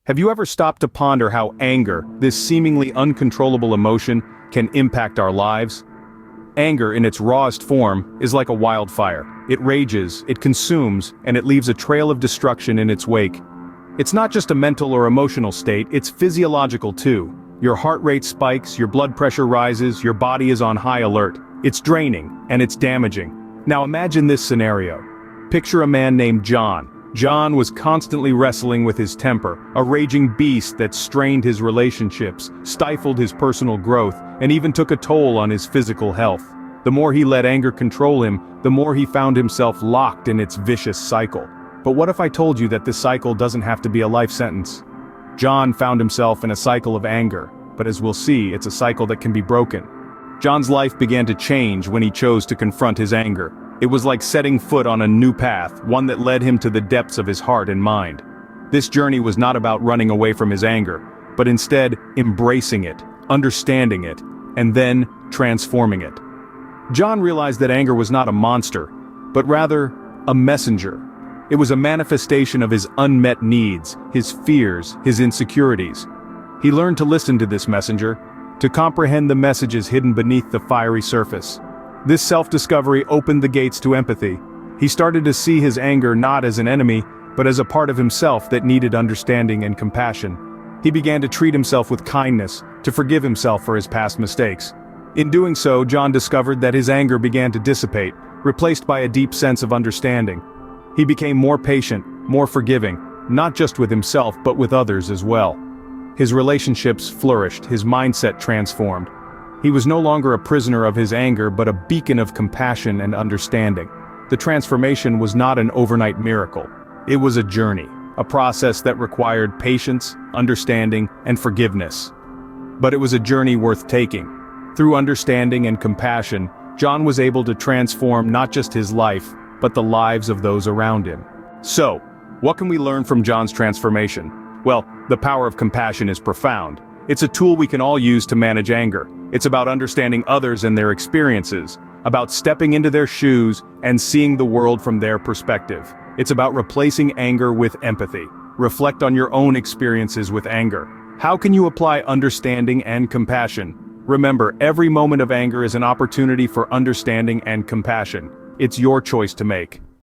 Have you ever stopped to ponder how anger, this seemingly uncontrollable emotion, can impact our lives? Anger in its rawest form is like a wildfire. It rages, it consumes, and it leaves a trail of destruction in its wake. It's not just a mental or emotional state, it's physiological too. Your heart rate spikes, your blood pressure rises, your body is on high alert. It's draining, and it's damaging. Now imagine this scenario. Picture a man named John. John was constantly wrestling with his temper, a raging beast that strained his relationships, stifled his personal growth, and even took a toll on his physical health. The more he let anger control him, the more he found himself locked in its vicious cycle. But what if I told you that this cycle doesn't have to be a life sentence? John found himself in a cycle of anger, but as we'll see, it's a cycle that can be broken. John's life began to change when he chose to confront his anger. It was like setting foot on a new path, one that led him to the depths of his heart and mind. This journey was not about running away from his anger, but instead embracing it, understanding it, and then transforming it. John realized that anger was not a monster, but rather a messenger. It was a manifestation of his unmet needs, his fears, his insecurities. He learned to listen to this messenger, to comprehend the messages hidden beneath the fiery surface. This self-discovery opened the gates to empathy. He started to see his anger not as an enemy, but as a part of himself that needed understanding and compassion. He began to treat himself with kindness, to forgive himself for his past mistakes. In doing so, John discovered that his anger began to dissipate, replaced by a deep sense of understanding. He became more patient, more forgiving, not just with himself but with others as well. His relationships flourished, his mindset transformed. He was no longer a prisoner of his anger but a beacon of compassion and understanding. The transformation was not an overnight miracle. It was a journey, a process that required patience, understanding, and forgiveness. But it was a journey worth taking. Through understanding and compassion, John was able to transform not just his life, but the lives of those around him. So, what can we learn from John's transformation? Well, the power of compassion is profound. It's a tool we can all use to manage anger. It's about understanding others and their experiences, about stepping into their shoes and seeing the world from their perspective. It's about replacing anger with empathy. Reflect on your own experiences with anger. How can you apply understanding and compassion? Remember, every moment of anger is an opportunity for understanding and compassion. It's your choice to make.